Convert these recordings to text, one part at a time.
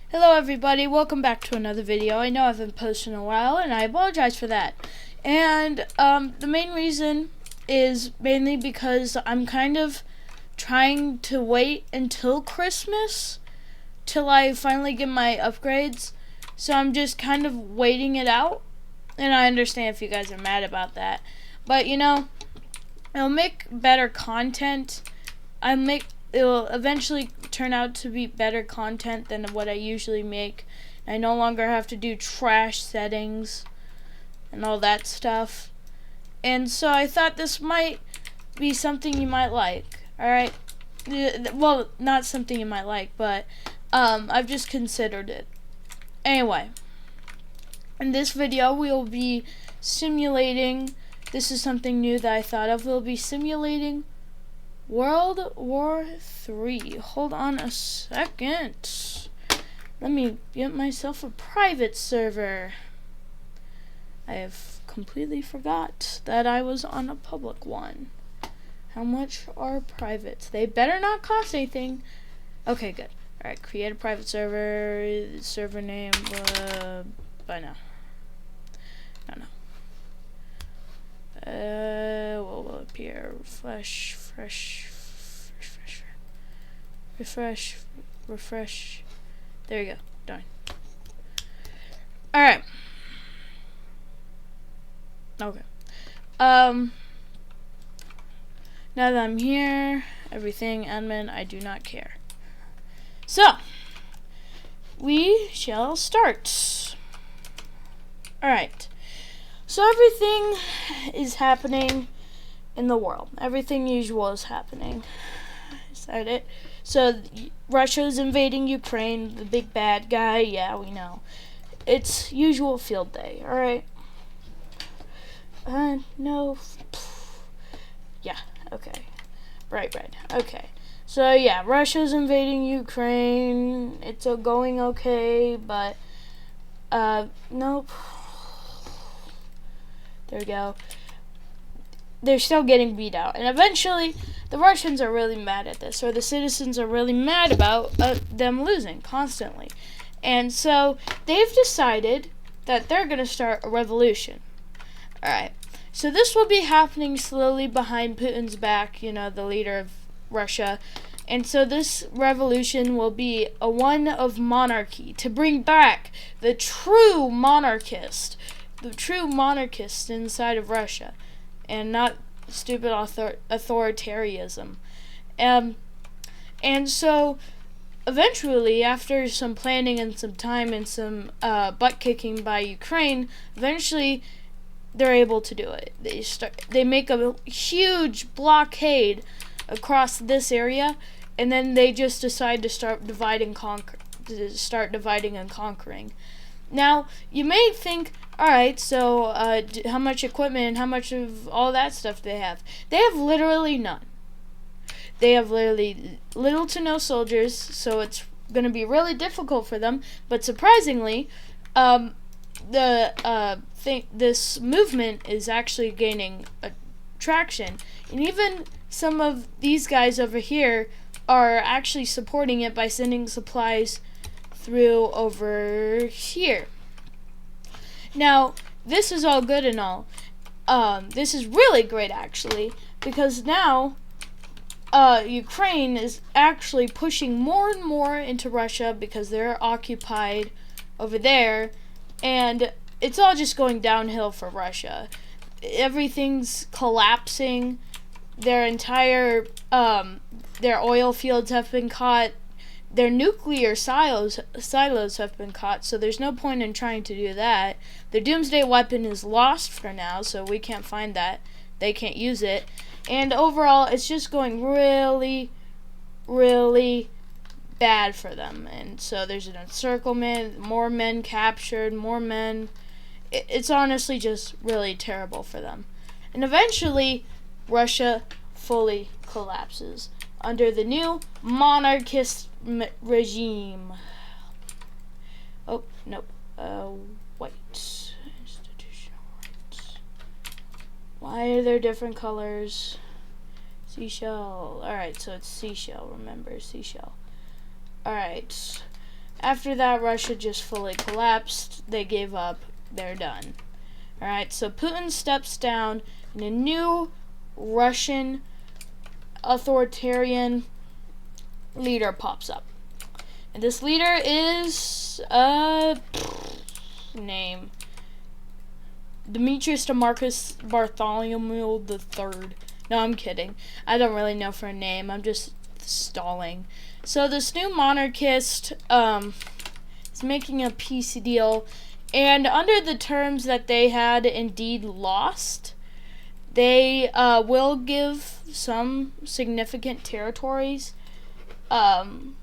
Hello everybody, welcome back to another video. I know I've been posting a while and I apologize for that. And the main reason is mainly because I'm kind of trying to wait until Christmas till I finally get my upgrades. So I'm just kind of waiting it out. And I understand if you guys are mad about that. But you know, it'll make better content. It'll eventually turn out to be better content than what I usually make. I no longer have to do trash settings and all that stuff. And so I thought this might be something you might like. Alright? Well, not something you might like, but I've just considered it. Anyway, in this video we will be simulating, this is something new that I thought of, we'll be simulating World War III. Hold on a second. Let me get myself a private server. I have completely forgot that I was on a public one. How much are privates? They better not cost anything. Okay, good. Alright, create a private server. Server name, by now. No. What will appear? Refresh. There you go. Done. Alright. Okay. Now that I'm here, everything admin, I do not care. So, we shall start. Alright. So everything is happening in the world. Everything usual is happening. Is that it? So Russia's invading Ukraine, the big bad guy. Yeah, we know. It's usual field day. All right. No. Yeah. Okay. Right. Okay. So yeah, Russia's invading Ukraine. It's going okay, but nope. There we go. They're still getting beat out. And eventually, the Russians are really mad at this, or the citizens are really mad about them losing constantly. And so, they've decided that they're going to start a revolution. Alright. So this will be happening slowly behind Putin's back, you know, the leader of Russia. And so this revolution will be a one of monarchy, to bring back the true monarchist inside of Russia, and not stupid authoritarianism. And so eventually, after some planning and some time and some butt kicking by Ukraine, eventually they're able to do it. They make a huge blockade across this area, and then they just decide to start dividing and conquering. Now, you may think, alright, so how much equipment and how much of all that stuff do they have? They have literally none. They have literally little to no soldiers, so it's going to be really difficult for them. But surprisingly, this movement is actually gaining traction. And even some of these guys over here are actually supporting it by sending supplies through over here. Now, this is all good and all. This is really great, actually, because now Ukraine is actually pushing more and more into Russia because they're occupied over there, and it's all just going downhill for Russia. Everything's collapsing. Their entire their oil fields have been caught. Their nuclear silos have been caught, so there's no point in trying to do that. The doomsday weapon is lost for now, so we can't find that. They can't use it. And overall, it's just going really, really bad for them. And so there's an encirclement, more men captured, more men. It's honestly just really terrible for them. And eventually, Russia fully collapses under the new monarchist regime. Oh, nope. White. Institutional rights. Why are there different colors? Seashell. Alright, so it's seashell. Remember, seashell. Alright. After that, Russia just fully collapsed. They gave up. They're done. Alright, so Putin steps down, and a new Russian authoritarian leader pops up. And this leader is, name. Demetrius Demarcus Bartholomew III. No, I'm kidding. I don't really know for a name. I'm just stalling. So this new monarchist is making a peace deal, and under the terms that they had indeed lost, they will give some significant territories to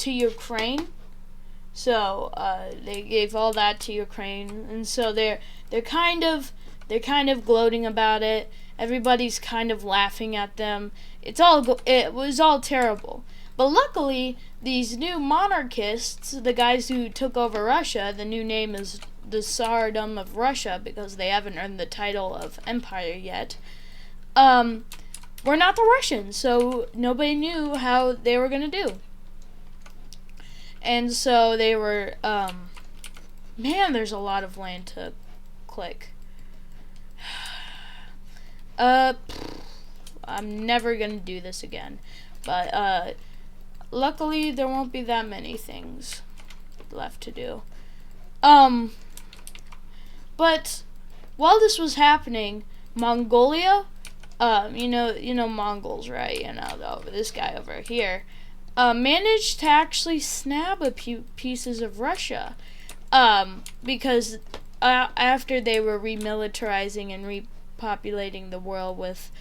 Ukraine. So they gave all that to Ukraine, and so they're kind of gloating about it. Everybody's kind of laughing at them. It was all terrible. But luckily, these new monarchists, the guys who took over Russia, the new name is the Tsardom of Russia because they haven't earned the title of empire yet, were not the Russians, so nobody knew how they were going to do. And so they were, man, there's a lot of land to click. I'm never gonna do this again. But, luckily there won't be that many things left to do. But while this was happening, Mongolia, you know Mongols, right? This guy over here, managed to actually snab a few pieces of Russia, because after they were remilitarizing and repopulating the world with,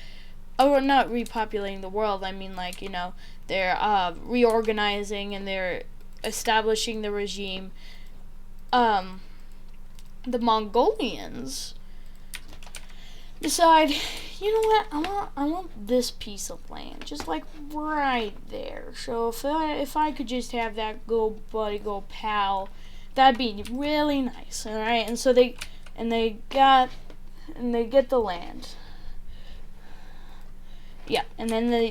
not repopulating the world, I mean they're reorganizing and they're establishing the regime. The Mongolians decide, you know what, I want this piece of land, just like right there. So if I could just have that go buddy, go pal, that'd be really nice, all right? And so they get the land. Yeah, and then they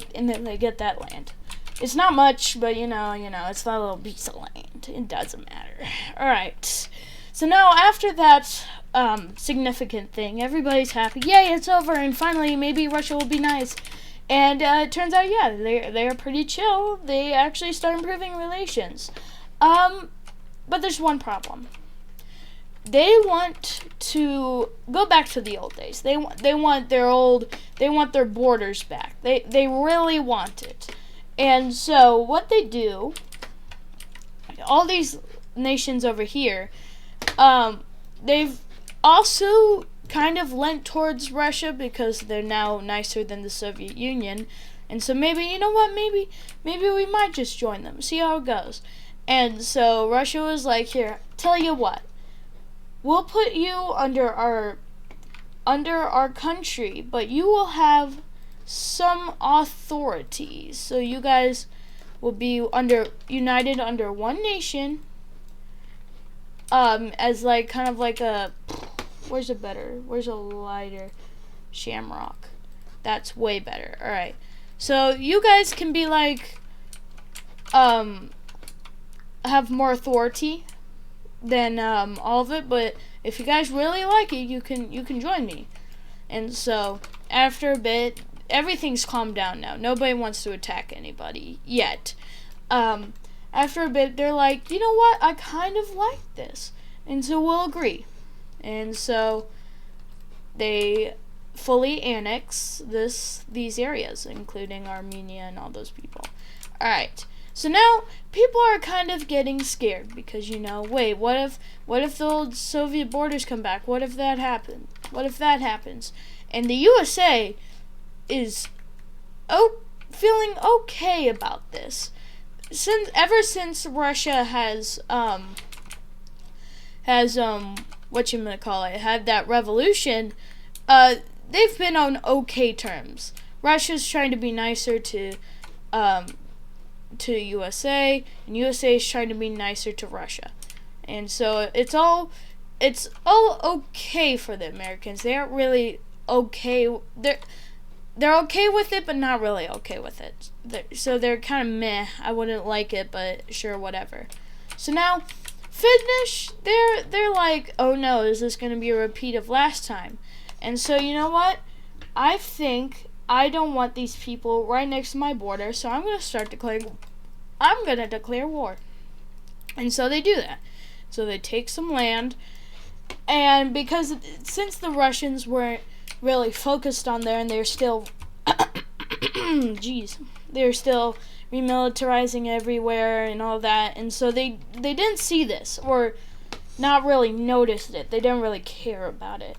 get that land. It's not much, but it's that little piece of land. It doesn't matter. All right. So now after that significant thing, everybody's happy. Yay, it's over, and finally maybe Russia will be nice. And it turns out, yeah, they are pretty chill. They actually start improving relations. But there's one problem. They want to go back to the old days. They want their borders back. They really want it. And so what they do, all these nations over here, they've also kind of lent towards Russia because they're now nicer than the Soviet Union. And so maybe, you know what, maybe we might just join them, see how it goes. And so Russia was like, here, tell you what, we'll put you under our country, but you will have some authorities. So you guys will be united under one nation, as like kind of like a, where's a lighter? Shamrock. That's way better. All right. So you guys can be like, have more authority than all of it, but if you guys really like it, you can join me. And so after a bit, everything's calmed down now. Nobody wants to attack anybody yet. After a bit, they're like, you know what? I kind of like this, and so we'll agree. And so they fully annex these areas, including Armenia and all those people. All right. So now people are kind of getting scared because wait, what if the old Soviet borders come back? What if that happens? And the USA is feeling okay about this. Ever since Russia has had that revolution, they've been on okay terms. Russia's trying to be nicer to USA, and USA is trying to be nicer to Russia. And so it's all okay for the Americans. They aren't really okay. they're okay with it, but not really okay with it. So they're kind of meh. I wouldn't like it, but sure, whatever. So now, Finnish, they're like, oh no, is this going to be a repeat of last time? And so, you know what? I think I don't want these people right next to my border, so I'm going to declare war. And so they do that. So they take some land, and because since the Russians weren't really focused on there, and they're still, they're still remilitarizing everywhere and all that, and so they didn't see this, or not really noticed it. They didn't really care about it,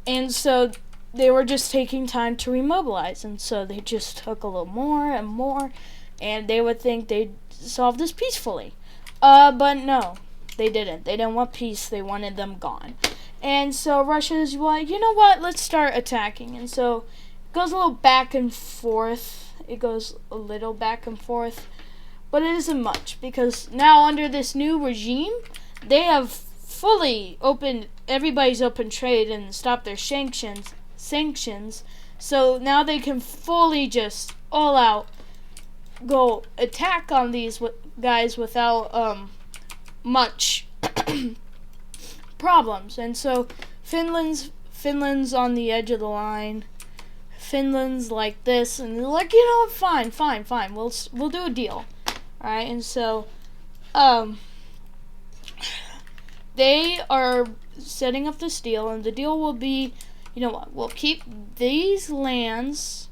and so they were just taking time to remobilize, and so they just took a little more and more, and they would think they'd solve this peacefully. But no, they didn't. They didn't want peace. They wanted them gone. And so Russia's like, you know what? Let's start attacking. And so it goes a little back and forth. But it isn't much, because now under this new regime, they have fully opened everybody's open trade and stopped their sanctions. So now they can fully just all out go attack on these guys without much problems. And so Finland's on the edge of the line. Finland's like this, and they're like, you know, fine. We'll do a deal, all right? And so they are setting up this deal, and the deal will be, you know what? We'll keep these lands.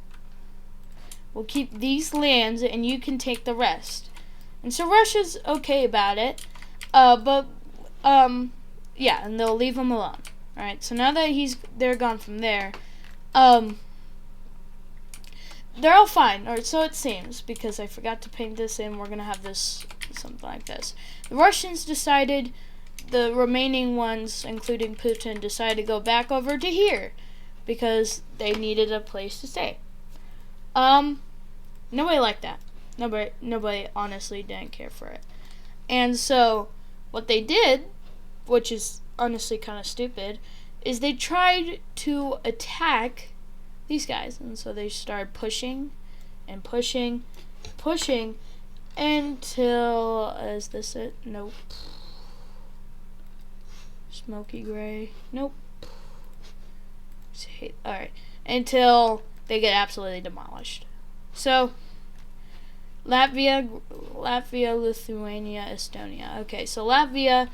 And you can take the rest. And so Russia's okay about it, but yeah, and they'll leave him alone. All right. So now that they're gone from there, they're all fine, or so it seems, because I forgot to paint this in. We're gonna have this something like this. The Russians decided, the remaining ones, including Putin, decided to go back over to here because they needed a place to stay. Nobody liked that. Nobody honestly didn't care for it. And so what they did, which is honestly kind of stupid, is they tried to attack these guys. And so they started pushing until, is this it? Nope. Smoky gray. Nope. Alright. Until they get absolutely demolished. So, Latvia, Lithuania, Estonia. Okay, so Latvia,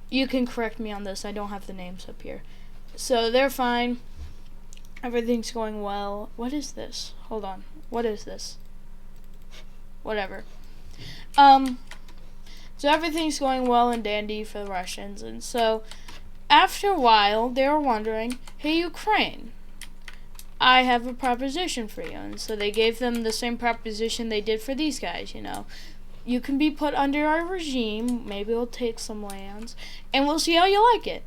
you can correct me on this. I don't have the names up here. So, they're fine. Everything's going well. What is this? Hold on. What is this? Whatever. So everything's going well and dandy for the Russians. And so, after a while, they were wondering, hey, Ukraine, I have a proposition for you. And so they gave them the same proposition they did for these guys, you know. You can be put under our regime, maybe we'll take some lands, and we'll see how you like it.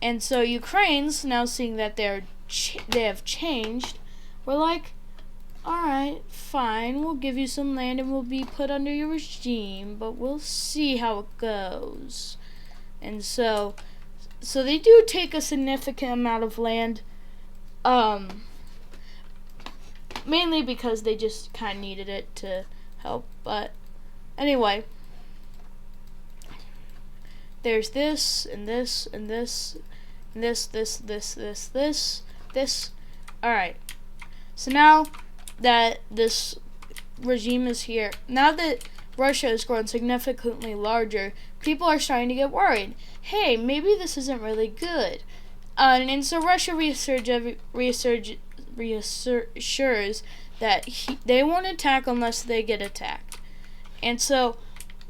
And so Ukraine's now seeing that they have changed. We're like, alright, fine, we'll give you some land and we'll be put under your regime, but we'll see how it goes. And so they do take a significant amount of land, mainly because they just kind of needed it to help. But anyway, there's this and this and this and this. Alright, so now that this regime is here, now that Russia has grown significantly larger, people are starting to get worried. Hey, maybe this isn't really good. And so Russia reassures that they won't attack unless they get attacked. And so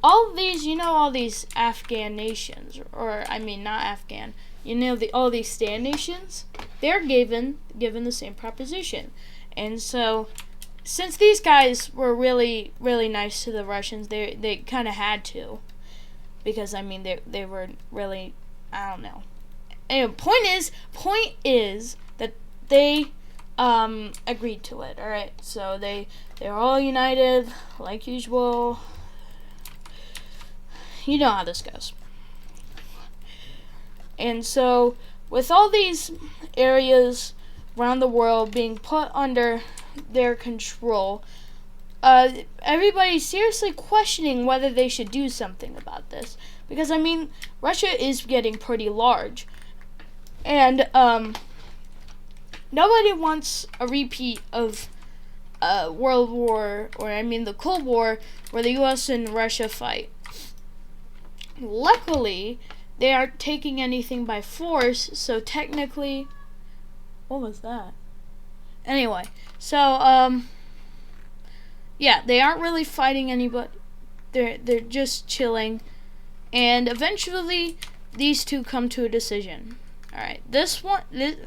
all these Afghan nations, or I mean not Afghan, all these Stan nations, they're given the same proposition. And so since these guys were really, really nice to the Russians, they kind of had to, because I mean they were really, I don't know. Anyway, point is that they agreed to it. All right, so they're all united like usual. You know how this goes. And so with all these areas around the world being put under their control. Everybody's seriously questioning whether they should do something about this. Because, I mean, Russia is getting pretty large. And, nobody wants a repeat of World War, or I mean the Cold War, where the U.S. and Russia fight. Luckily, they aren't taking anything by force, so technically... What was that? Anyway, so, yeah, they aren't really fighting anybody. They're just chilling. And eventually, these two come to a decision. Alright,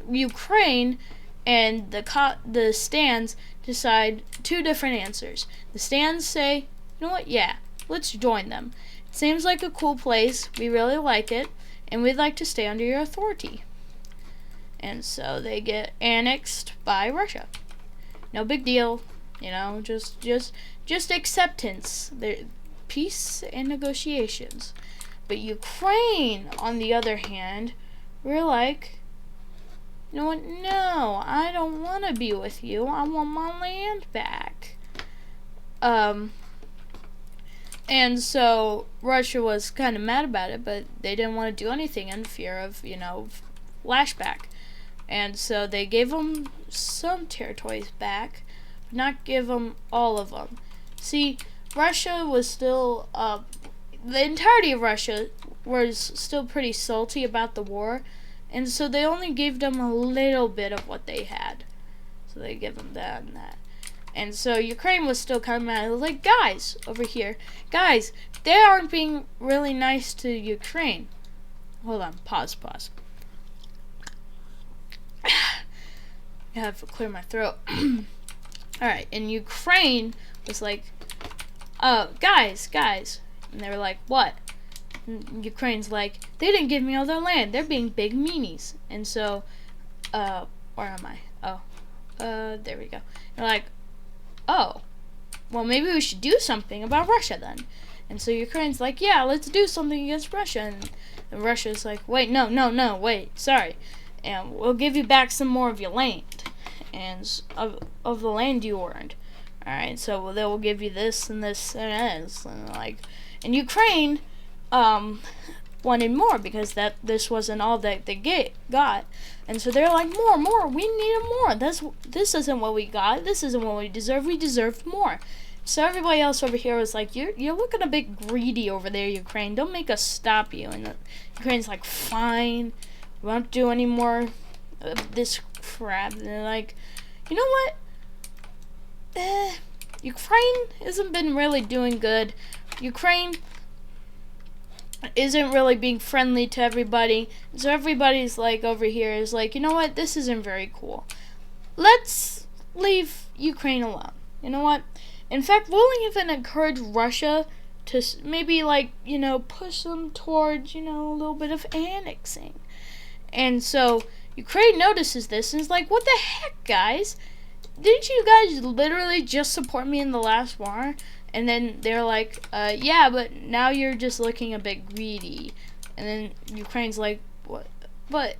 Ukraine and the stands decide two different answers. The stands say, you know what, yeah, let's join them. It seems like a cool place, we really like it, and we'd like to stay under your authority. And so they get annexed by Russia. No big deal, you know, just acceptance. Peace and negotiations. But Ukraine, on the other hand, we're like, you know what, no, I don't want to be with you. I want my land back. And so Russia was kind of mad about it, but they didn't want to do anything in fear of, you know, lashback. And so they gave them some territories back, but not give them all of them. See, Russia was still, the entirety of Russia was still pretty salty about the war, and so they only gave them a little bit of what they had. So they give them that and that. And so Ukraine was still kind of mad. It was like, guys, over here, guys, they aren't being really nice to Ukraine. Hold on, pause. I have to clear my throat. Alright, and Ukraine was like, guys. And they were like, what? And Ukraine's like, they didn't give me all their land. They're being big meanies. And so, where am I? Oh, there we go. They're like, oh, well, maybe we should do something about Russia then. And so Ukraine's like, yeah, let's do something against Russia. And Russia's like, wait, no, wait, sorry. And we'll give you back some more of your land. And of the land you earned. Alright, so they will give you this and this and this. And Ukraine wanted more because this wasn't all that they got. And so they're like, more, we needed more. This isn't what we got. This isn't what we deserve. We deserved more. So everybody else over here was like, you're looking a bit greedy over there, Ukraine. Don't make us stop you. And Ukraine's like, fine. We won't do any more of this crap. And they're like, you know what? Ukraine hasn't been really doing good. Ukraine isn't really being friendly to everybody. So everybody's like over here is like, you know what? This isn't very cool. Let's leave Ukraine alone. You know what? In fact, we'll even encourage Russia to maybe, like, you know, push them towards, you know, a little bit of annexing. And so Ukraine notices this and is like, what the heck, guys? Didn't you guys literally just support me in the last war? And then they're like, yeah, but now you're just looking a bit greedy. And then Ukraine's like, what? But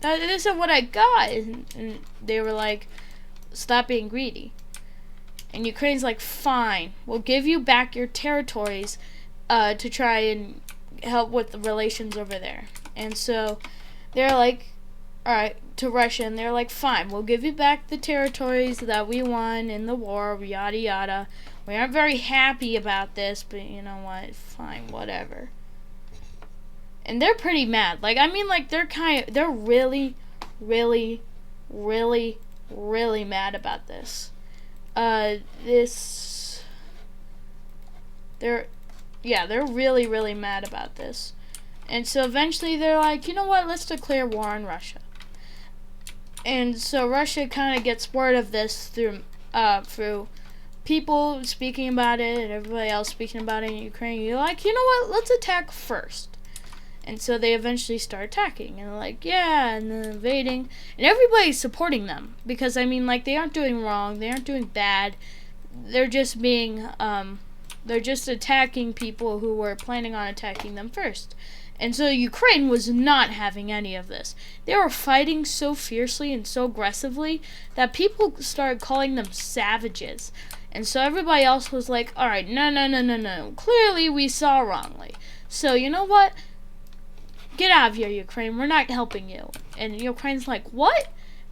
that isn't what I got. And they were like, stop being greedy. And Ukraine's like, fine, we'll give you back your territories to try and help with the relations over there. And so they're like, alright, to Russia, and they're like, fine, we'll give you back the territories that we won in the war, yada yada. We aren't very happy about this, but you know what, fine, whatever. And they're pretty mad. Like, I mean, like, they're really, really, really, really mad about this. They're really, really mad about this. And so eventually they're like, you know what, let's declare war on Russia. And so Russia kind of gets word of this through people speaking about it and everybody else speaking about it in Ukraine. You're like, you know what, let's attack first. And so they eventually start attacking, and they're like, yeah, and then invading, and everybody's supporting them, because, I mean, like, they aren't doing wrong, they aren't doing bad, they're just being, They're just attacking people who were planning on attacking them first. And so Ukraine was not having any of this. They were fighting so fiercely and so aggressively that people started calling them savages. And so everybody else was like, alright, no. Clearly we saw wrongly. So you know what? Get out of here, Ukraine. We're not helping you. And Ukraine's like, what?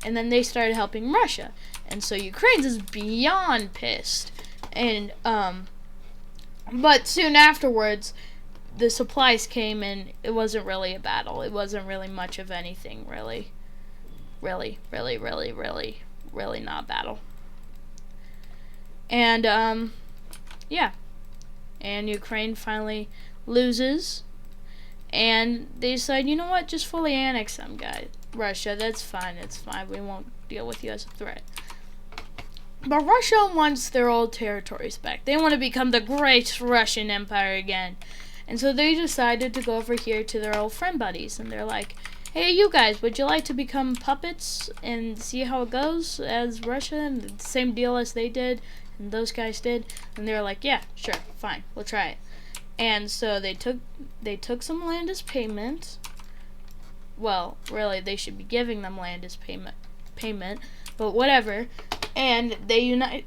And then they started helping Russia. And so Ukraine's is beyond pissed. And, but soon afterwards, the supplies came and it wasn't really a battle. It wasn't really much of anything, really. Really not a battle. And, yeah. And Ukraine finally loses. And they decide, you know what, just fully annex them, guys. Russia, that's fine, it's fine. We won't deal with you as a threat. But Russia wants their old territories back. They want to become the great Russian Empire again. And so they decided to go over here to their old friend buddies. And they're like, hey, you guys, would you like to become puppets and see how it goes as Russia? And the same deal as they did and those guys did. And they're like, yeah, sure, fine, we'll try it. And so they took some land as payment. Well, really, they should be giving them land as payment, but whatever. And they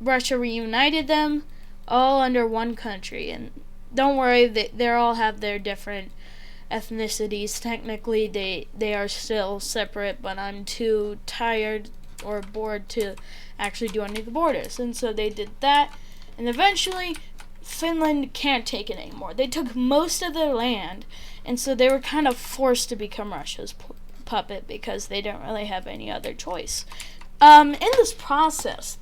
Russia reunited them all under one country. And don't worry, they all have their different ethnicities. Technically, they are still separate, but I'm too tired or bored to actually do any of the borders. And so they did that, and eventually Finland can't take it anymore. They took most of their land, and so they were kind of forced to become Russia's puppet because they didn't really have any other choice. In this process,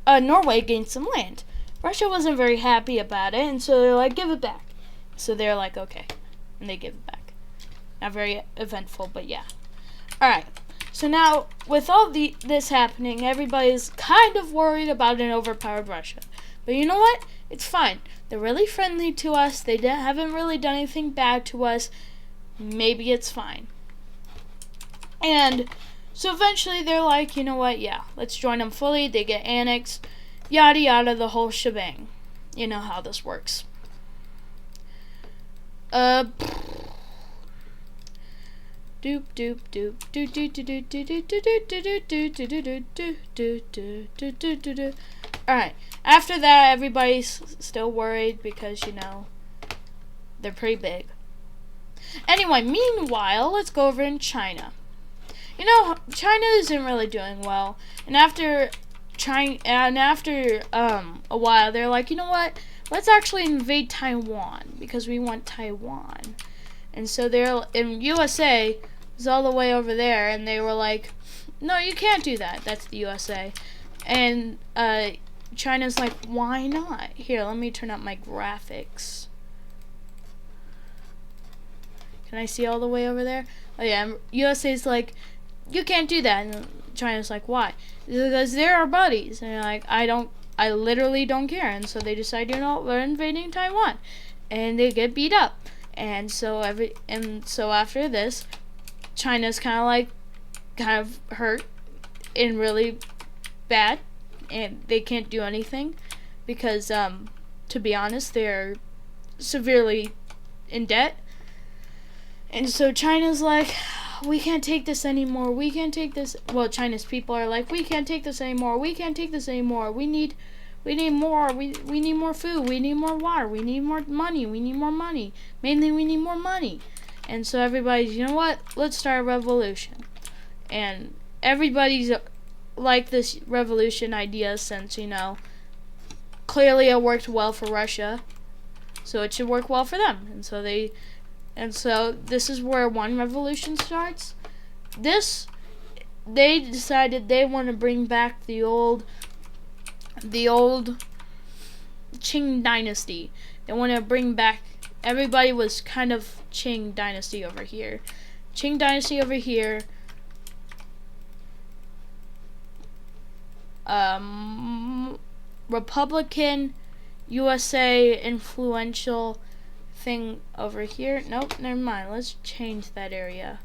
Norway gained some land. Russia wasn't very happy about it, and so they're like, give it back. So they're like, okay, and they give it back. Not very eventful, but yeah. Alright. So now, with all this happening, everybody's kind of worried about an overpowered Russia. But you know what? It's fine. They're really friendly to us. They haven't really done anything bad to us. Maybe it's fine. And so eventually they're like, you know what? Yeah, let's join them fully. They get annexed. Yada yada, the whole shebang. You know how this works. Doop doop doop doop doop doop doop doop doop doop. Alright, after that everybody's still worried because, you know, they're pretty big. Anyway, meanwhile, let's go over in China. You know, China isn't really doing well, and after a while they're like, you know what, let's actually invade Taiwan because we want Taiwan. And so they're in USA is all the way over there, and they were like, no, you can't do that. That's the USA. And China's like, why not? Here, let me turn up my graphics. Can I see all the way over there? Oh yeah, USA's like, you can't do that. And China's like, why? Because they're our buddies. And they're like, I literally don't care. And so they decide, you know, we're invading Taiwan. And they get beat up. And so after this, China's kind of hurt and really bad, and they can't do anything because, to be honest, they're severely in debt. And so China's like, we can't take this anymore. We can't take this. Well, China's people are like, we can't take this anymore. We can't take this anymore. We need more. We need more food. We need more water. We need more money. We need more money. Mainly, we need more money. And so everybody's, you know what? Let's start a revolution. And everybody's like this revolution idea since, you know, clearly it worked well for Russia, so it should work well for them. And so this is where one revolution starts. They decided they want to bring back the old Qing dynasty. They want to bring back, everybody was kind of Qing dynasty over here. Qing dynasty over here. Republican USA influential thing over here. Nope, never mind. Let's change that area.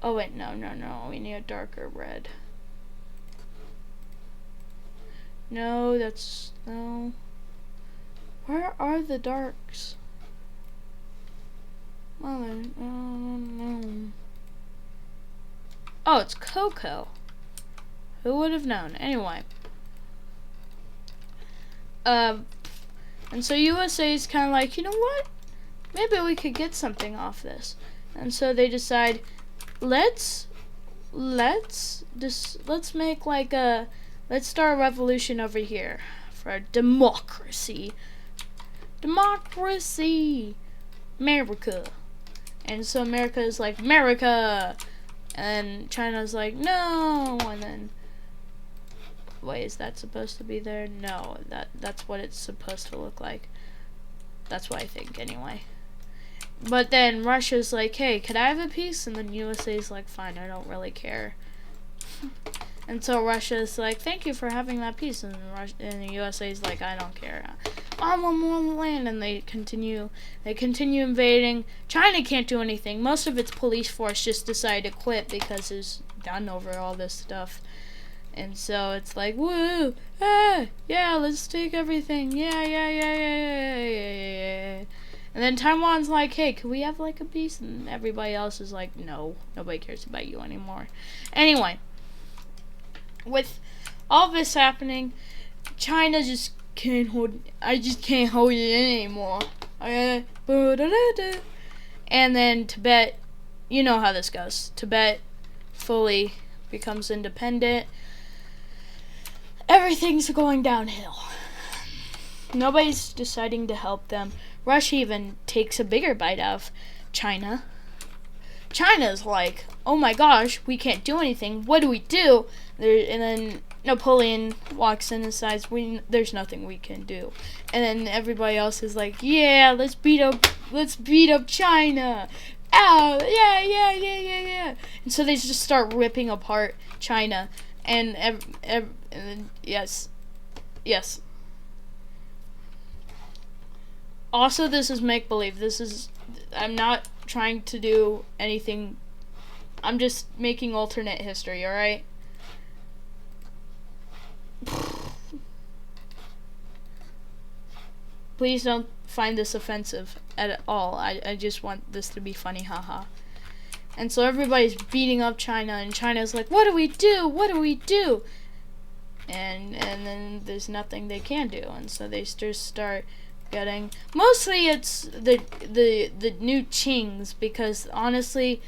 Oh wait, no, no, no. We need a darker red. No, that's no. Where are the darks? Mother, no. Oh, it's cocoa. Who would have known? Anyway. And so USA is kind of like, you know what? Maybe we could get something off this. And so they decide, let's make like let's start a revolution over here for democracy. Democracy. America. And so America is like, America. And China's like, no. And then, wait, is that supposed to be there? No, that's what it's supposed to look like. That's what I think, anyway. But then Russia's like, hey, could I have a piece? And then USA's like, fine, I don't really care. And so Russia's like, thank you for having that piece. And the USA's like, I don't care. I want more land. And they continue invading. China can't do anything. Most of its police force just decided to quit because it's done over all this stuff. And so it's like, woo, yeah, let's take everything. Yeah. And then Taiwan's like, hey, can we have like a piece? And everybody else is like, no, nobody cares about you anymore. Anyway, with all this happening, China just can't hold it anymore. And then Tibet, you know how this goes. Tibet fully becomes independent. Everything's going downhill. Nobody's deciding to help them. Russia even takes a bigger bite out of China. China's like, oh my gosh, we can't do anything. What do we do? And then Napoleon walks in and says, there's nothing we can do. And then everybody else is like, yeah, let's beat up China. Ow, yeah. And so they just start ripping apart China. And yes. Also, this is make-believe. I'm not trying to do anything. I'm just making alternate history, alright? Please don't find this offensive at all. I just want this to be funny, haha. And so everybody's beating up China, and China's like, what do we do? And then there's nothing they can do, and so they just start getting, mostly it's the new Qings, because honestly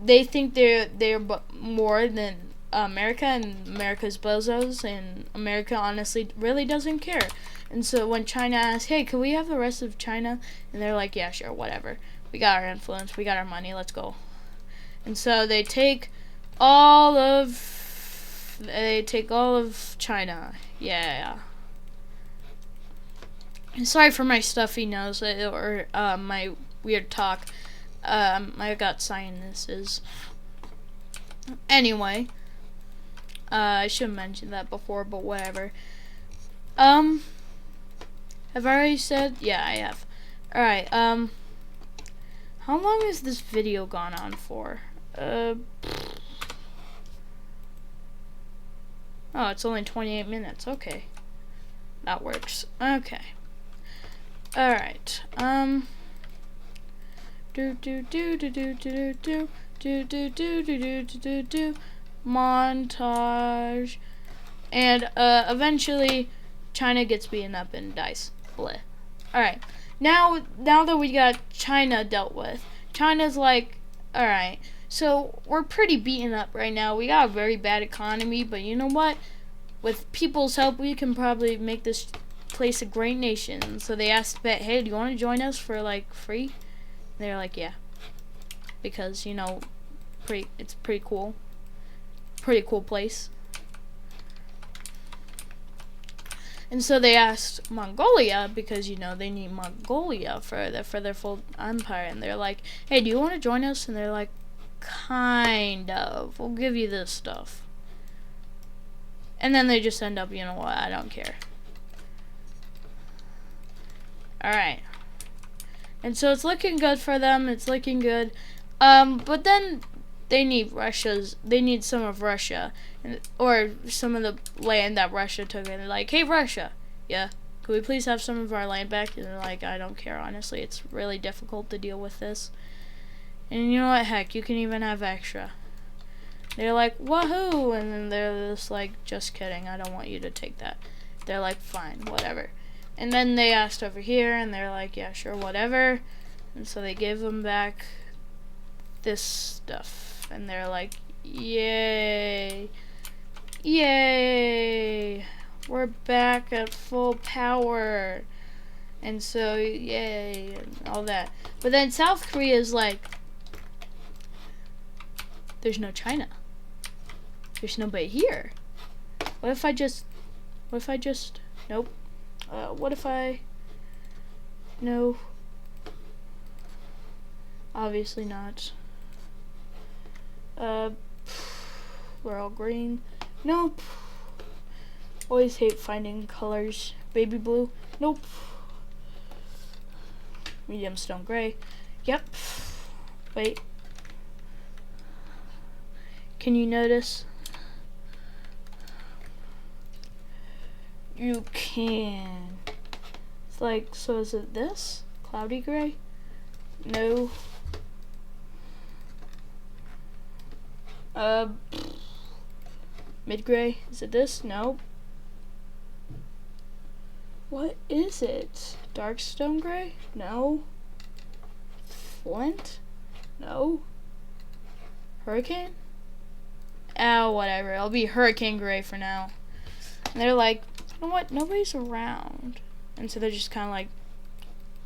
they think they're more than America, and America's bozos, and America honestly really doesn't care. And so when China asks, hey, can we have the rest of China? And they're like, yeah, sure, whatever. We got our influence, we got our money, let's go. And so they take all of China. Yeah. Sorry for my stuffy nose or my weird talk. I got sinuses. Anyway, I should have mentioned that before, but whatever. Have I already said? Yeah, I have. Alright, how long has this video gone on for? Oh, it's only 28 minutes. Okay. That works. Okay. Alright. Montage. And eventually China gets beaten up and dies. Bleh. Alright. Now that we got China dealt with, China's like, alright, so we're pretty beaten up right now. We got a very bad economy, but you know what? With people's help, we can probably make this place a great nation. So they asked Tibet, hey, do you want to join us for like free? And they're like, yeah, because it's pretty cool place. And so they asked Mongolia, because they need Mongolia for their full empire, and they're like, hey, do you want to join us? And they're like, kind of, we'll give you this stuff. And then they just end up, you know what, I don't care. Alright. And so it's looking good for them. It's looking good. But then they need some of Russia, or some of the land that Russia took, and they're like, hey Russia, yeah, could we please have some of our land back? And they're like, I don't care, honestly, it's really difficult to deal with this. And you know what, heck, you can even have extra. They're like, woohoo, and then they're just like, just kidding, I don't want you to take that. They're like, fine, whatever. And then they asked over here, and they're like, yeah, sure, whatever. And so they gave them back this stuff, and they're like, yay, yay, we're back at full power. And so, yay, and all that. But then South Korea is like, there's no China. There's nobody here. What if I just, nope. What if I, no. Obviously not. We're all green. Nope. Always hate finding colors. Baby blue. Nope. Medium stone gray. Yep. Wait. Can you notice? You can. It's like, so is it this? Cloudy gray? No. Mid gray? Is it this? No. What is it? Dark stone gray? No. Flint? No. Hurricane? Oh, whatever. It'll be hurricane gray for now. And they're like, you know what? Nobody's around. And so they're just kind of like,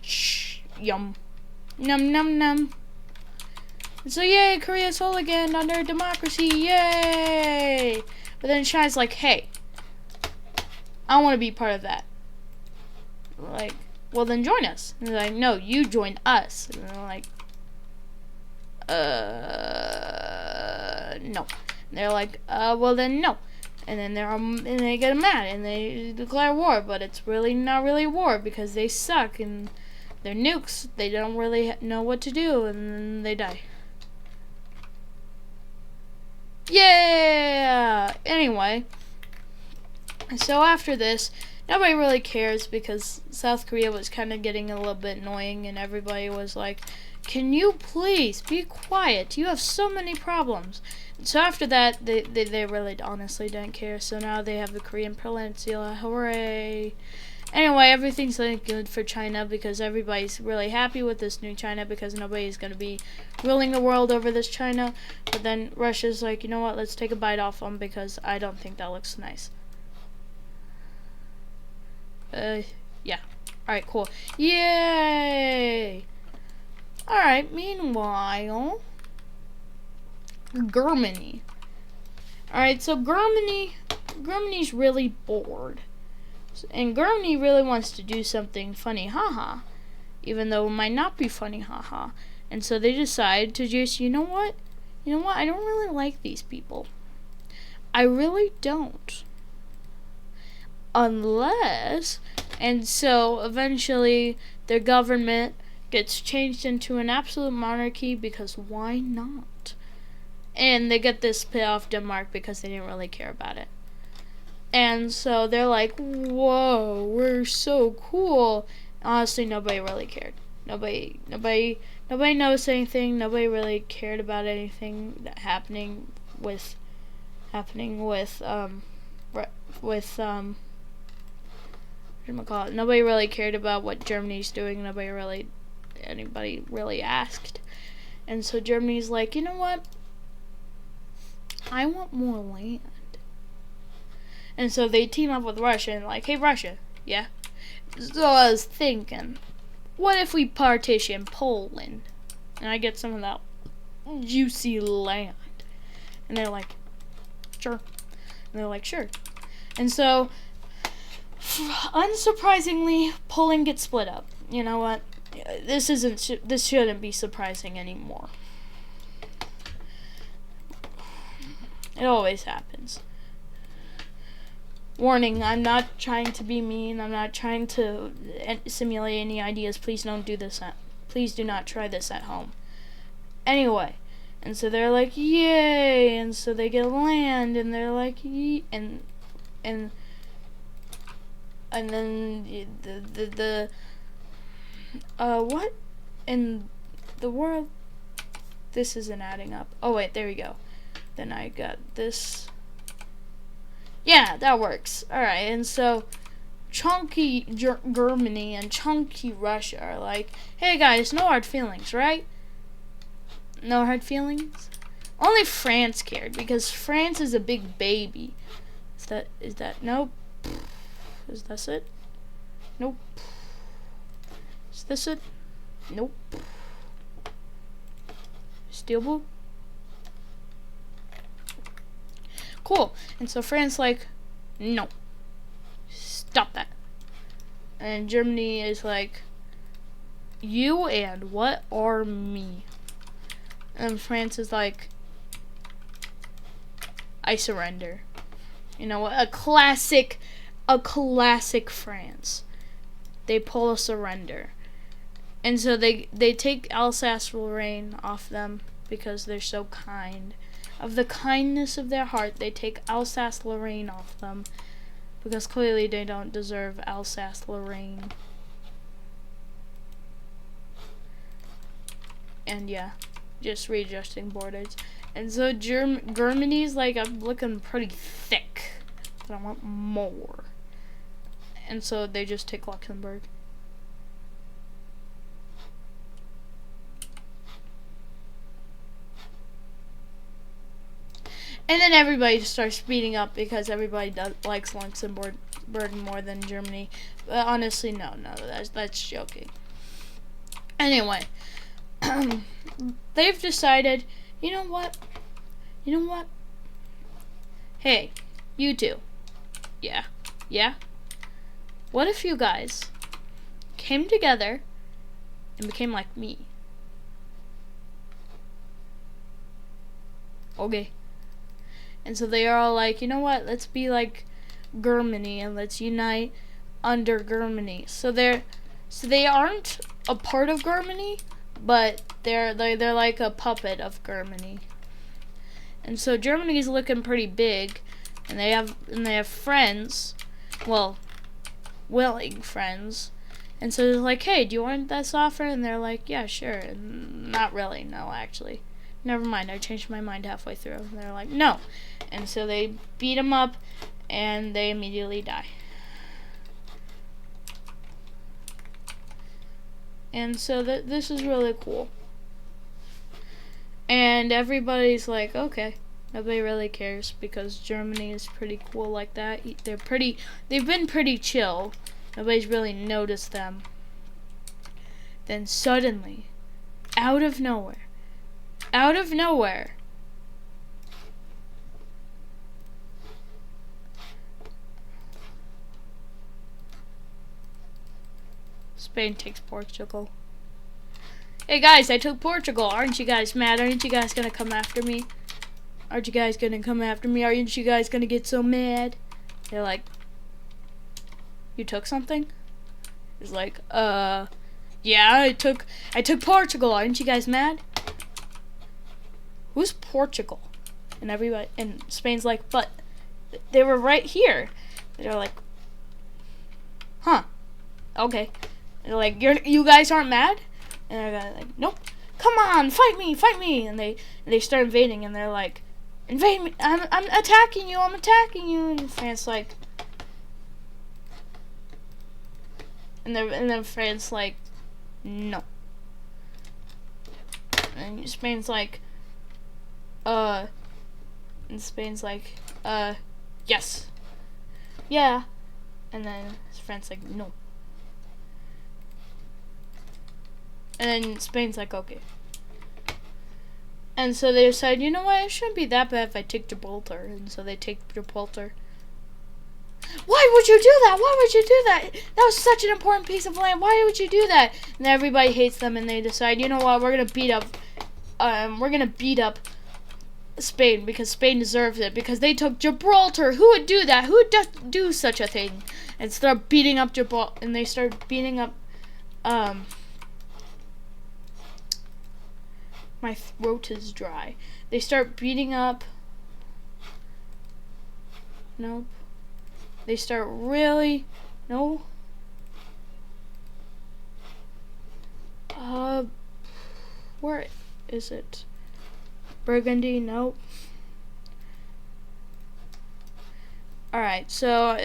shh, yum. Num, num, num. And so, yay, Korea's whole again under democracy. Yay! But then China's like, hey, I want to be part of that. Like, well, then join us. And they're like, no, you join us. And they're like, no. And they're like, well, then no. And then and they get mad and they declare war, but it's really not really war because they suck and they're nukes. They don't really know what to do, and then they die. Yeah! Anyway, so after this, nobody really cares because South Korea was kind of getting a little bit annoying, and everybody was like, can you please be quiet? You have so many problems. So after that, they really honestly didn't care. So now they have the Korean Peninsula. Hooray! Anyway, everything's looking good for China because everybody's really happy with this new China because nobody's going to be ruling the world over this China. But then Russia's like, you know what, let's take a bite off them because I don't think that looks nice. Yeah. Alright, cool. Yay! Alright, meanwhile, Germany. Alright, so Germany's really bored. And Germany really wants to do something funny, haha. Even though it might not be funny, haha. And so they decide to just, you know what? I don't really like these people. I really don't. Unless, and so eventually their government gets changed into an absolute monarchy because why not? And they get this pay off Denmark because they didn't really care about it. And so they're like, whoa, we're so cool. Honestly, nobody really cared. Nobody noticed anything. Nobody really cared about anything that happening with nobody really cared about what Germany's doing. Anybody really asked. And so Germany's like, you know what? I want more land. And so they team up with Russia and like, hey Russia, yeah? So I was thinking, what if we partition Poland and I get some of that juicy land? And they're like, sure. And they're like, sure. And so, unsurprisingly, Poland gets split up. You know what? This shouldn't be surprising anymore. It always happens. Warning, I'm not trying to be mean. I'm not trying to simulate any ideas. Please don't do this. Please do not try this at home. Anyway, And so they're like, yay! And so they get land, and they're like, and then what in the world? This isn't adding up. Oh wait, there we go. Then I got this. Yeah, that works. All right, and so chunky Germany and chunky Russia are like, hey guys, no hard feelings, right? No hard feelings? Only France cared, because France is a big baby. Is that, nope. Is this it? Nope. Is this it? Nope. Steel blue? Cool. And so France like, no. Stop that. And Germany is like, you and what are me? And France is like, I surrender. You know, a classic France. They pull a surrender. And so they take Alsace-Lorraine off them because they're so kind. Of the kindness of their heart, they take Alsace-Lorraine off them because clearly they don't deserve Alsace-Lorraine. And yeah, just readjusting borders. And so Germany's like, I'm looking pretty thick, but I want more. And so they just take Luxembourg. And then everybody just starts speeding up because everybody likes Luxembourg more than Germany. But honestly, no, that's joking. Anyway, they've decided, you know what? Hey, you two. Yeah? What if you guys came together and became like me? Okay. And so they are all like, you know what? Let's be like Germany and let's unite under Germany. So they aren't a part of Germany, but they're like a puppet of Germany. And so Germany's looking pretty big, and they have friends, well, willing friends. And so they're like, hey, do you want this offer? And they're like, yeah, sure. And not really, no, actually. Never mind, I changed my mind halfway through. And they're like, no. And so they beat them up, and they immediately die. And so this is really cool. And everybody's like, okay. Nobody really cares because Germany is pretty cool like that. They've been pretty chill. Nobody's really noticed them. Then suddenly, out of nowhere, Spain takes Portugal. Hey guys, I took Portugal. Aren't you guys mad? Aren't you guys gonna come after me? Aren't you guys gonna come after me? Aren't you guys gonna get so mad? They're like, you took something? It's like, yeah, I took Portugal. Aren't you guys mad? Who's Portugal? And everybody, and Spain's like, but they were right here. They're like, huh? Okay. And they're like, you guys aren't mad? And they're like, nope. Come on, fight me! And they start invading, and they're like, invade me! I'm attacking you! And France like, and then France like, no. And Spain's like, and Spain's like, yes, yeah. And then France like, no. And then Spain's like, okay. And so they decide, you know what, it shouldn't be that bad if I take Gibraltar. And so they take Gibraltar. Why would you do that? Why would you do that? That was such an important piece of land. Why would you do that? And everybody hates them, and they decide, you know what, we're gonna beat up Spain because Spain deserves it because they took Gibraltar. Who would do that? Who would do such a thing? And start beating up Gibraltar, and they start beating up My throat is dry. They start beating up. Nope. They start really. No. Where is it? Burgundy? Nope. Alright, so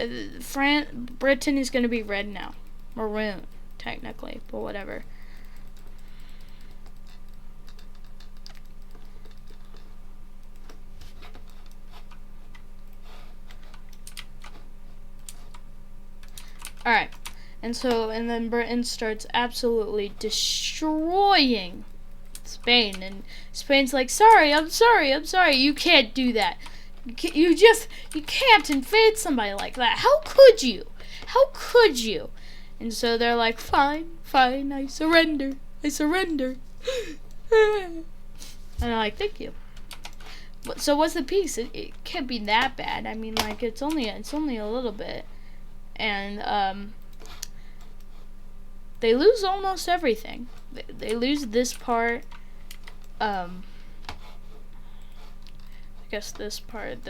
Britain is going to be red now. Maroon, technically, but whatever. Alright, and then Britain starts absolutely destroying Spain, and Spain's like, I'm sorry, you can't do that. You can't invade somebody like that. How could you? And so they're like, fine, I surrender. And I'm like, thank you. So what's the peace? It can't be that bad. I mean, like, it's only a little bit. And they lose almost everything. They lose this part. I guess this part.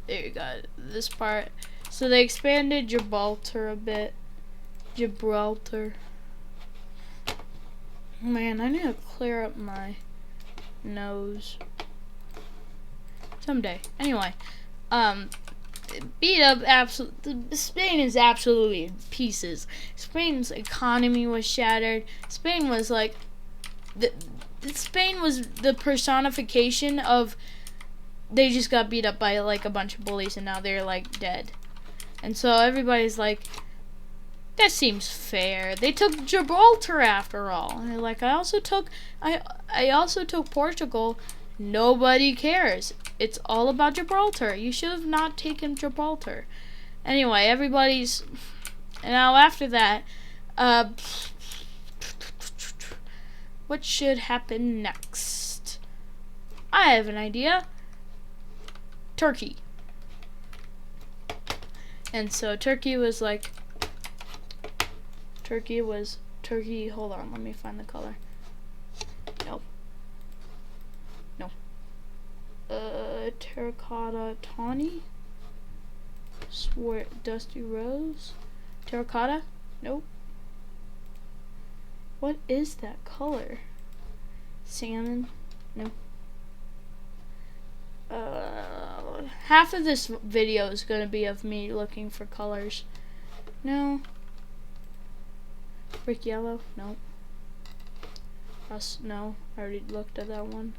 There you go. This part. So they expanded Gibraltar a bit. Man, I need to clear up my nose someday. Anyway, beat up Spain is absolutely in pieces. Spain's economy was shattered. Spain was like Spain was the personification of they just got beat up by like a bunch of bullies and now they're like dead. And so everybody's like, that seems fair. They took Gibraltar after all. And they're like, I also took Portugal. Nobody cares. It's all about Gibraltar. You should have not taken Gibraltar. Anyway, and now after that, what should happen next? I have an idea. Turkey. And so Turkey, hold on, let me find the color. Nope. No. Terracotta tawny? Dusty rose? Terracotta? Nope. What is that color? Salmon? No. Half of this video is going to be of me looking for colors. No. Brick yellow? No. Rust? No. I already looked at that one.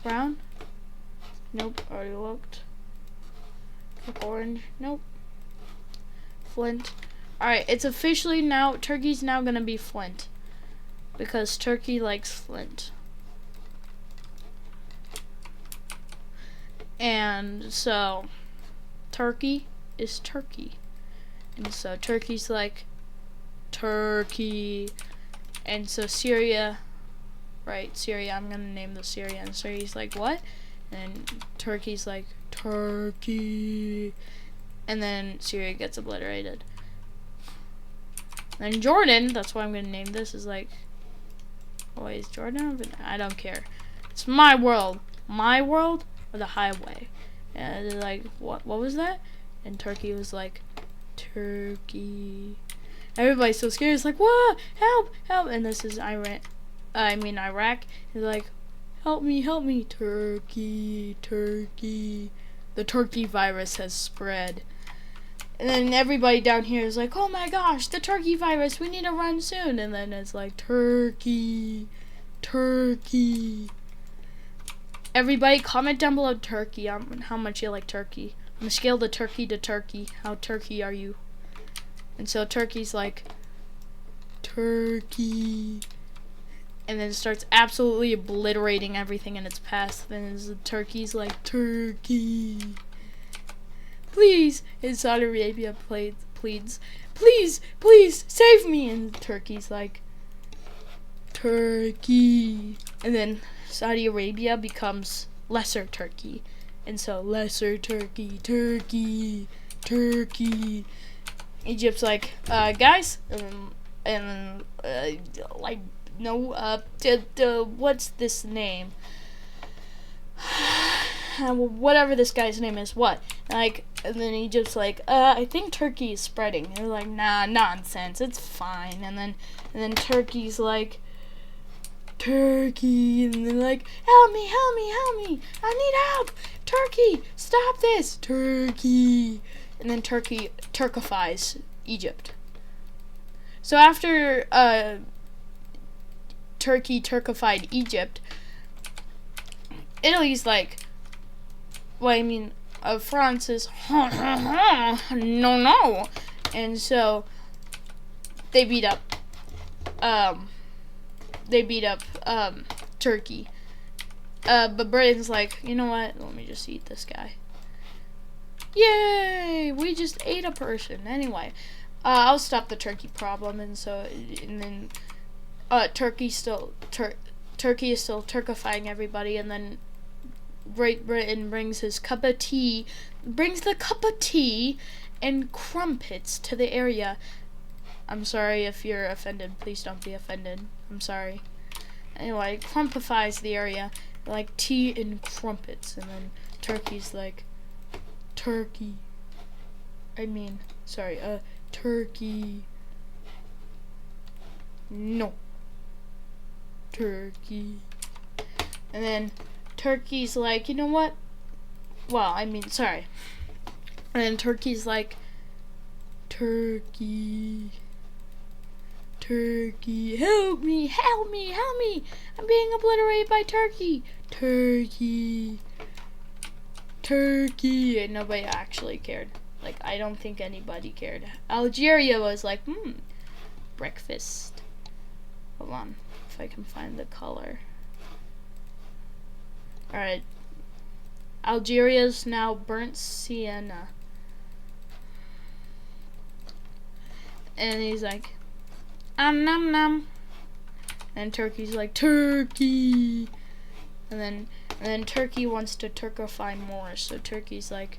Brown? Nope. Already looked. Orange? Nope. Flint? Alright, it's officially now, Turkey's now going to be Flint. Because Turkey likes Flint. And so, Turkey is Turkey. And so Turkey's like, Turkey. And so Syria, I'm gonna name the Syria. And Syria's like, what? And Turkey's like, Turkey. And then Syria gets obliterated. Then Jordan, that's why I'm gonna name this, is like, oh, is Jordan? I don't care. It's my world. My world or the highway. And they're like, what was that? And Turkey was like, Turkey. Everybody's so scared. It's like, what? Help! And this is Iraq. It's like, help me. Turkey. The turkey virus has spread. And then everybody down here is like, oh my gosh, the turkey virus, we need to run soon. And then it's like, Turkey. Everybody comment down below Turkey, how much you like Turkey. On a scale of turkey to turkey, how Turkey are you? And so Turkey's like, Turkey. And then starts absolutely obliterating everything in its path. Then Turkey's like, Turkey. Please. And Saudi Arabia pleads, please, save me. And Turkey's like, Turkey. And then Saudi Arabia becomes Lesser Turkey. And so Lesser Turkey, Turkey. Egypt's like, guys, like, no, what's this name? Whatever this guy's name is, what? Like, and then Egypt's like, I think Turkey is spreading. And they're like, nah, nonsense, it's fine. And then Turkey's like, Turkey, and they're like, help me, I need help. Turkey, stop this, Turkey. And then Turkey Turkifies Egypt. So after Turkey Turkified Egypt, Italy's like, well, I mean, France is, no. And so they beat up Turkey. But Britain's like, you know what? Let me just eat this guy. Yay! We just ate a person. Anyway, I'll stop the Turkey problem, and then Turkey is still Turkifying everybody, and then Great Britain brings the cup of tea and crumpets to the area. I'm sorry if you're offended. Please don't be offended. I'm sorry. Anyway, crumpifies the area like tea and crumpets, and then Turkey's like, Turkey. No. Turkey. And then Turkey's like, you know what? And then Turkey's like, Turkey, help me. I'm being obliterated by Turkey. Turkey. And nobody actually cared. Like, I don't think anybody cared. Algeria was like, breakfast. Hold on, if I can find the color. Alright. Algeria's now burnt sienna. And he's like, nom. And Turkey's like, Turkey. And then Turkey wants to Turkify more, so Turkey's like,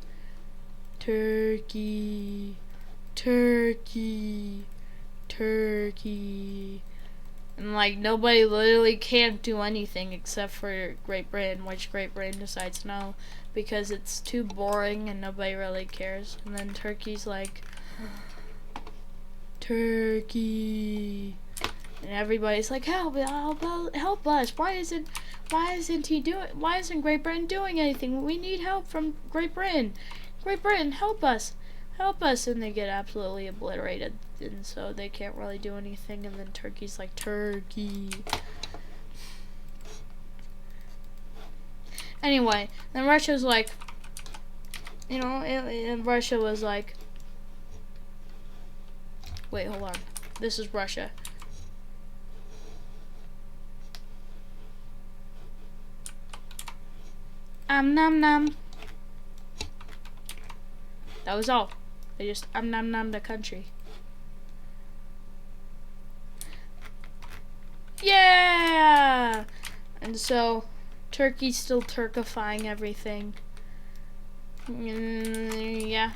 Turkey. And like, nobody literally can't do anything except for Great Britain, which Great Britain decides no, because it's too boring and nobody really cares. And then Turkey's like, Turkey. And everybody's like, help us. Why isn't Great Britain doing anything? We need help from Great Britain. Great Britain, help us. And they get absolutely obliterated, and so they can't really do anything. And then Turkey's like, Turkey. Anyway, then Russia's like, and Russia was like, wait, hold on. This is Russia. Nom. That was all. They just nom the country. Yeah! And so Turkey's still Turkifying everything. Yeah.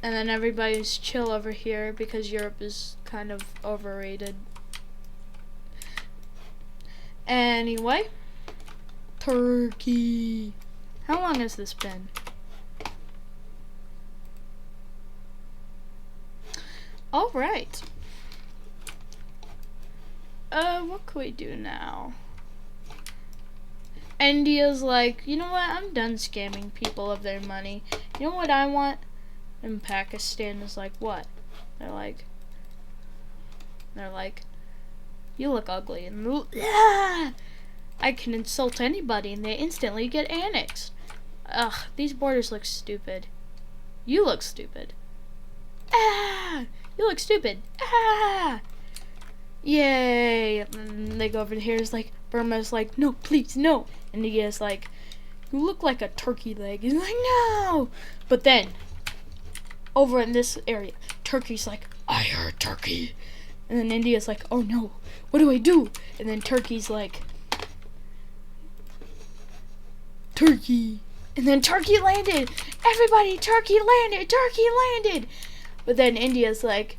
And then everybody's chill over here because Europe is kind of overrated. Anyway, Turkey. How long has this been? All right. What can we do now? India's like, you know what? I'm done scamming people of their money. You know what I want? And Pakistan is like, what? They're like, you look ugly. And I can insult anybody and they instantly get annexed. Ugh, these borders look stupid. You look stupid. You look stupid. Yay. And they go over here. It's like, Burma's like, no, please, no. And India's like, you look like a turkey leg. He's like, no. But then, over in this area, Turkey's like, I heard Turkey. And then India's like, oh no, what do I do? And then Turkey's like, Turkey. And then Turkey landed. Everybody, Turkey landed. Turkey landed. But then India's like,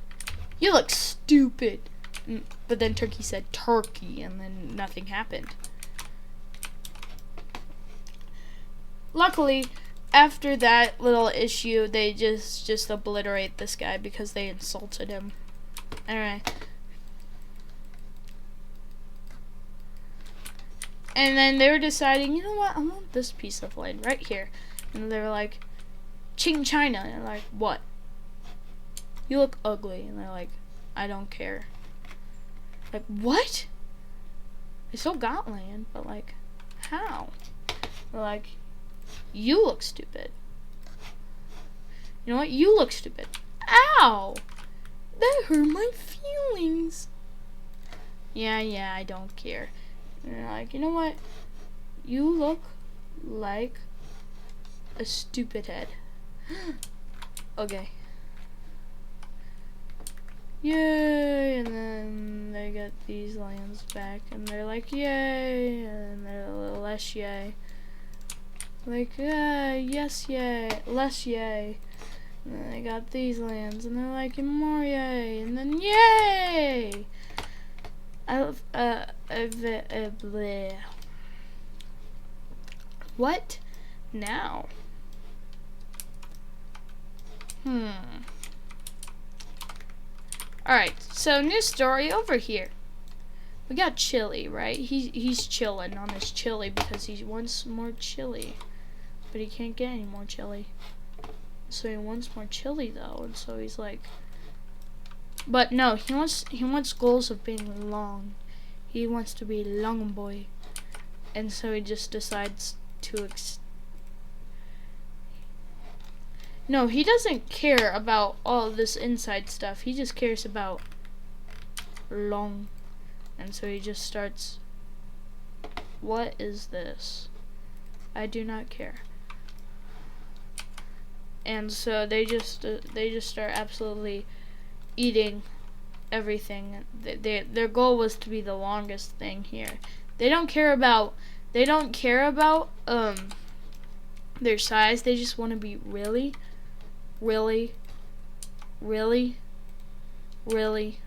you look stupid. But then Turkey said Turkey, and then nothing happened. Luckily, after that little issue, they just obliterate this guy because they insulted him. Alright. And then they were deciding, you know what, I want this piece of land right here. And they were like, Qing China. And they're like, what? You look ugly. And they're like, I don't care. Like, what? I still got land, but like, how? They're like, you look stupid. You know what? You look stupid. Ow! That hurt my feelings. Yeah, I don't care. And they're like, you know what? You look like a stupid head. Okay. Yay! And then they get these lands back, and they're like, yay! And they're a little less yay. Like, yes, yay, less yay. And then they got these lands, and they're like, more yay, and then yay! Bleh. What now? Alright, so new story over here. We got Chile, right? He's chilling on his chili because he wants more chili. But he can't get any more chili. So he wants more chili though, and so he's like, but no, he wants goals of being long. He wants to be long boy. And so he just decides to no, he doesn't care about all this inside stuff. He just cares about long. And so he just starts, what is this? I do not care. And so they just start absolutely eating everything. Their goal was to be the longest thing here. They don't care about their size. They just want to be really, really, really, really,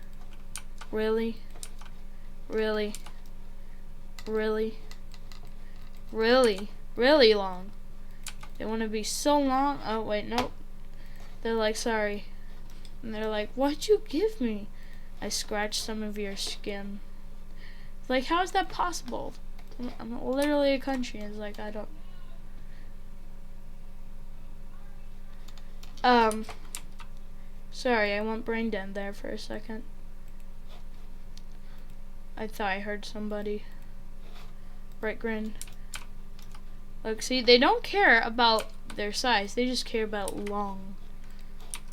really, really, really, really, really long. They want to be so long. Oh wait, nope. They're like, sorry. And they're like, what'd you give me? I scratched some of your skin. Like, how is that possible? I'm literally a country. It's like, I don't. Sorry, I went brain dead there for a second. I thought I heard somebody. Bright grin. Look, see, they don't care about their size. They just care about long.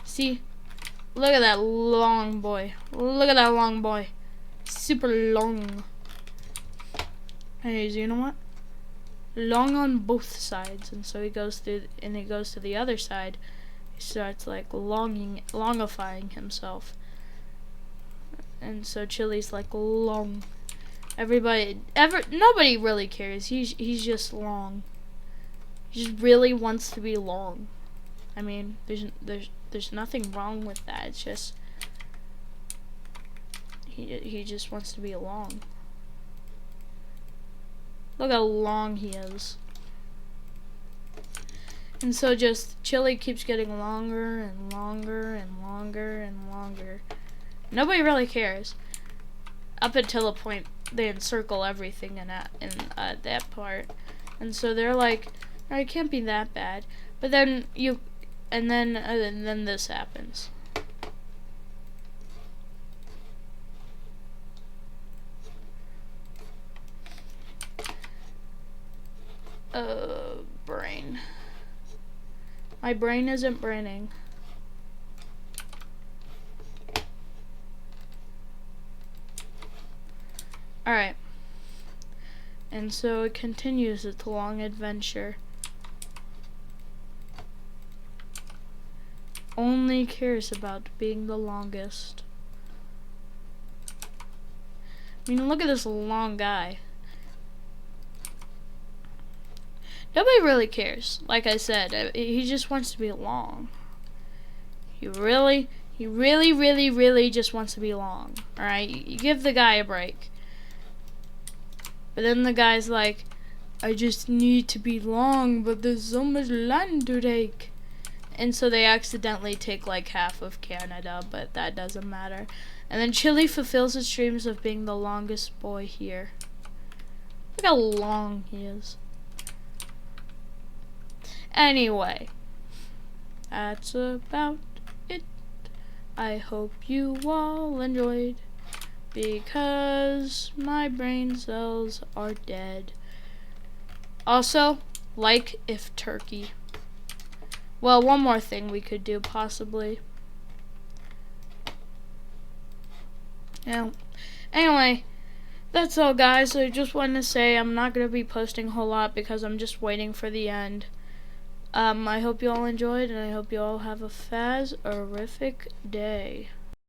See? Look at that long boy. Look at that long boy. Super long. Anyways, you know what? Long on both sides. And so he goes to the other side. He starts like longifying himself. And so Chile's like long. Nobody really cares. He's just long. He just really wants to be long. I mean, there's nothing wrong with that. It's just he just wants to be long. Look how long he is. And so just Chile keeps getting longer and longer and longer and longer. Nobody really cares up until the point they encircle everything in that part. And so they're like, oh, it can't be that bad. But then then this happens. Brain. My brain isn't braining. Alright. And so it continues its long adventure. Only cares about being the longest. I mean, look at this long guy. Nobody really cares. Like I said, he just wants to be along. He really, really just wants to be along. Alright? You give the guy a break. But then the guy's like, I just need to be long, but there's so much land to take. And so they accidentally take like half of Canada, but that doesn't matter. And then Chile fulfills its dreams of being the longest boy here. Look how long he is. Anyway, that's about it. I hope you all enjoyed, because my brain cells are dead. Also, like if Turkey. Well, one more thing we could do, possibly. Yeah. Anyway, that's all, guys. I just wanted to say I'm not going to be posting a whole lot because I'm just waiting for the end. I hope you all enjoyed, and I hope you all have a faz-orific day.